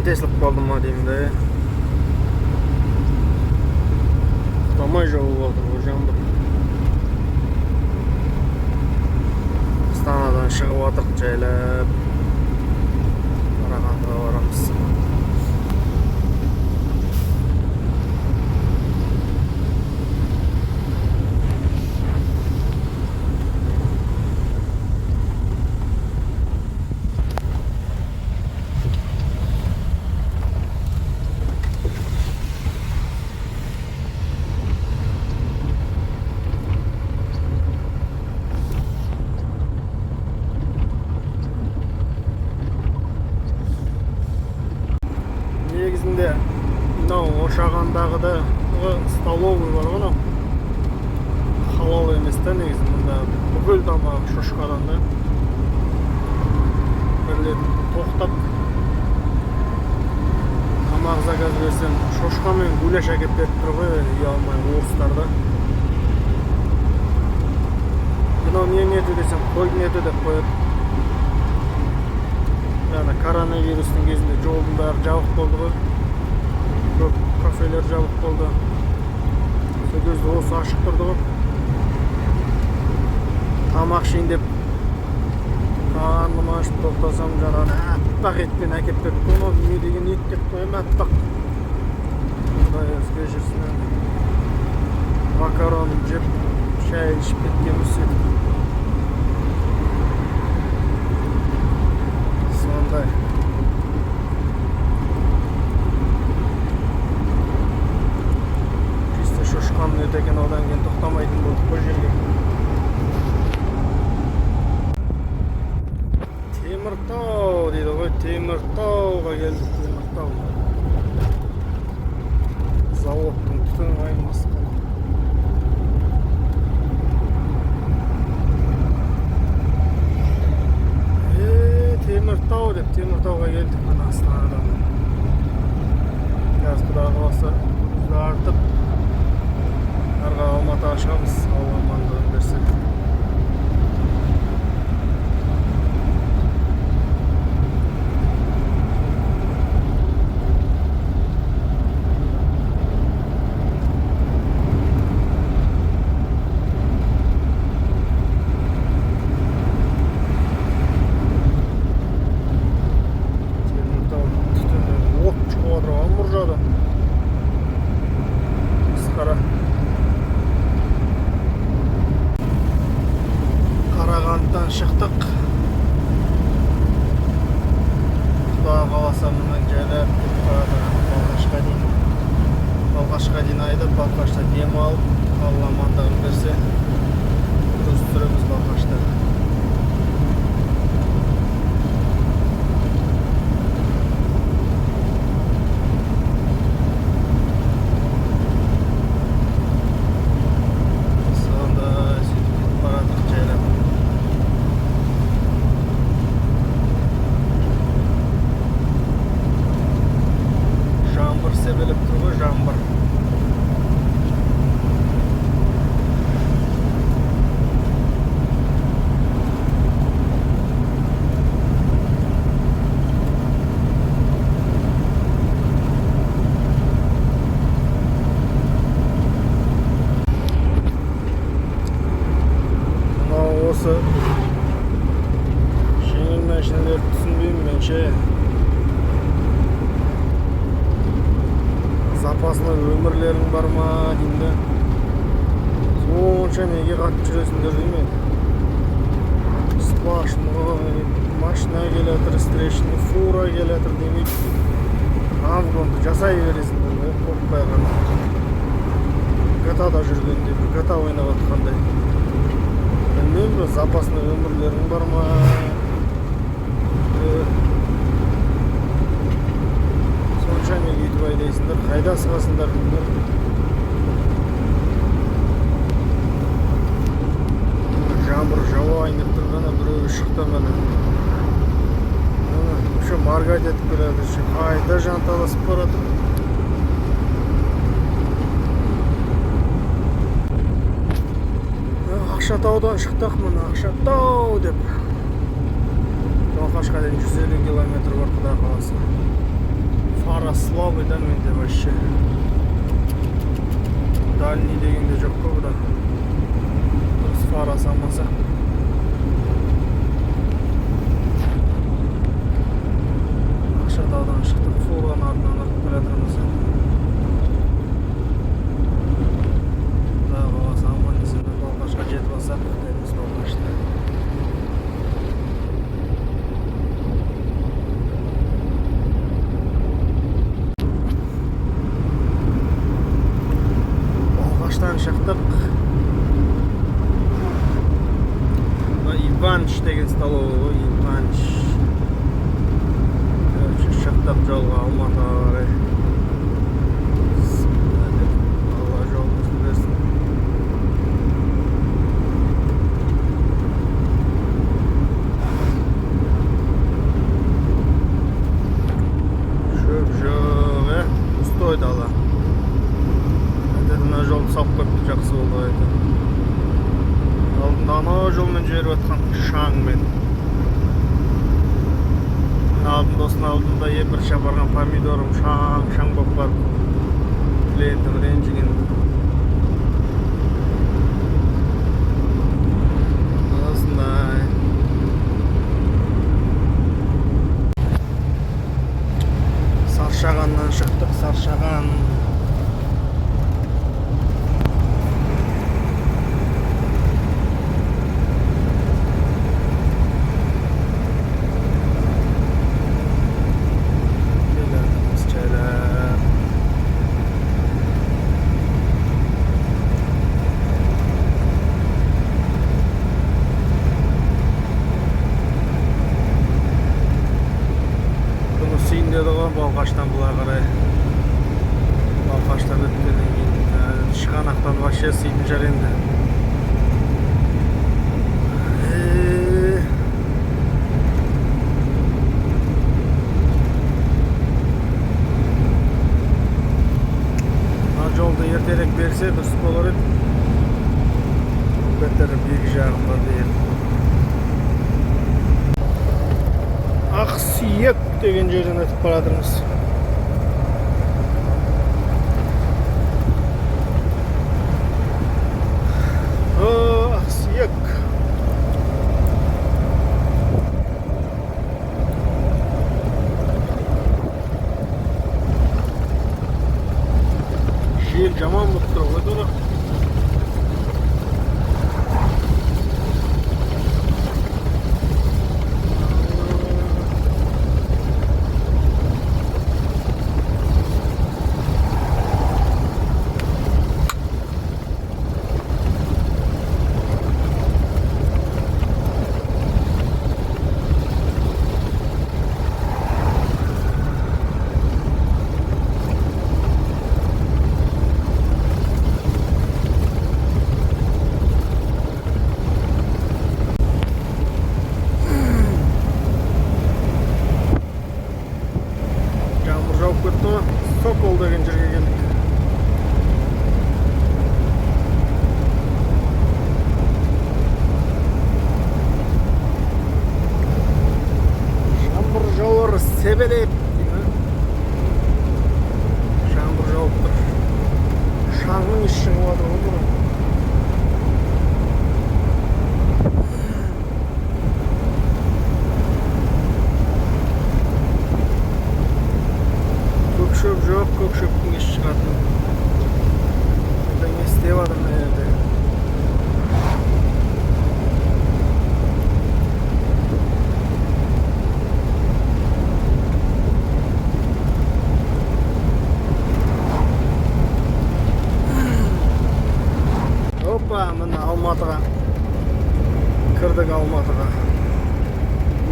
тесіліп қалды ма деймін да. Ұстамай жауып отыр бұл жаңбыр. Астанадан шығып жатырық жайлап. Қарағандыға барамыз. Негізінде мынау Ошағандағыда столовый бар ғой, халал емес та негізі. Мұнда бүкіл тамақ шошқадан да. Бірлеп тоқтап тамақ заказ берсем, шошқа мен гуляш әкеп беріп тұр ғой, ұялмай орыстарда. Мынау не ету десем, қойдың еті деп қояды. Yani koronavirüsün кезінде жолдың бәрі жабық болды ғой. Көп кафелер жабық болды. Сол кезде осы ашық тұрды ғой. Тамақ ішейін деп қарным ашып тоқтасам, жаңағы аппақ етпен әкеп берді. Оны не деген ет деп қоямын, аппақ. Құдай өзге жүрсін. Макарон жеп, шай ішіп кеткенбіз сөйтіп. Сондай. Чисто шошқаның еті екен, одан кейін тоқтамайтын болдық бұл жерге. Теміртау дейді ғой, Теміртауға келдік, Теміртау. Заводтың түтін айнымасқан. Теміртау деп Теміртауға келдік мына Астанадан. Қазір Құдай қаласа күзді артып арға Алматыға шығамыз, Алла амандығын берсе. Қарағандыдан шықтық. Құдай қаласа мұнан жайлап Балқашқа дейін айдап, Балқашта дем алып, Алла амандығын берсе, дұрыс тұрамыз Балқашта. Себелеп тұр ғой, жаңбыр. Мынау осы жеңіл машиналарды түсінбеймін мен ше. Запасына өмірлерің бар ма деймді. Сонша неге қатып жүресіңдер деймін. Сплошной машина келетір, встречный фура келетір демейді. Авгонды жасай бересіңдер, қорықпай ғана. GTA-да жүргенде, GTA ойнап атқандай. Білмеймін, запасына өмірлерің бар ма? Және кетіп айдайсыңдар, қайда сығасыңдар деймдер. Жаңбыр жауа айнып тұрғана біреуі шықты мені. Вообще маргать етіп келеді, қайда жанталасып баратыр. Ақшатаудан шықтық мына, Ақшатау деп. Балқашқа дейін 150 километр бар, Құдай қаласа. фара слабыйдан менде вообще. Дальний дегенде жоқ қой бұда. Дұрыс фара салмаса. Ақшатаудан шықтық, фургон артынан ұрып келе жатырмыз. Құдай қаласа аман есенмен Балқашқа жетіп алсақ, күтеміз Балқашты. Балқаштан шықтық. Иванч деген столовый, Иванч. Шықтық жолға Алматыға қарай. Алла жолымызды берсін. Шөп жоқ, пустой дала. Мына жолды салып қойыпты, жақсы болды еді. Алдында ана жолмен жіберіп жатқан шаңмен. Осының алдында бір шапарған помидорым шаң болып барып клиентім ренжіген. Осындай. Саршағаннан шықтық, Саршаған. Балқаштан бұла қарай. Балқаштан өткеннен кейін Шығанақтан вообще сейтін жар енді. Мына жолды ертерек берсе дұрыс болар еді. Беттері биік жағым бар дейін. Ақсүйек деген жерден өтіп баратырмыз. Ақсүйек. Жел жаман болып тұр ғой тұр. Сокол деген жерге келдік. Жаңбыр жауыр себелеп. Жаңбыр жауып тұр. Шаңның іші шығып жатыр ғой. Көкшөп жоқ, көкшөптің еш шығатын. Burada не істеп жатыр мына жерде. Опа, мына Алматыға. Кірдік Алматыға.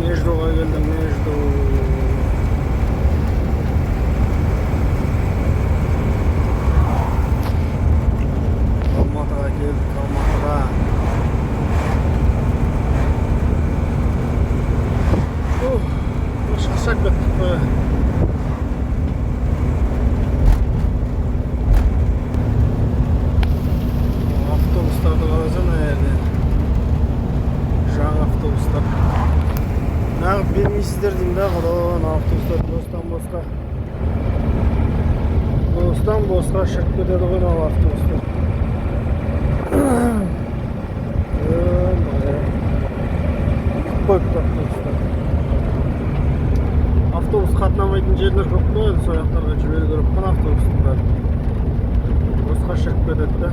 Междуға келдім, между. Шаршап кеттік қой. Автобустарды қарасаң ана жерде. Жаңа автобустар. Нағып бермейсіздер деймін да, құдалаған автобустар бостан босқа. автобустан босқа шығып кетеді ғой мына автобустар. Қойыпты автобустар. Автобус қатынамайтын жерлер көп қой, сол жақтарға жіберу керек қана автобустың бәрі. Босқа шығып кетеді да.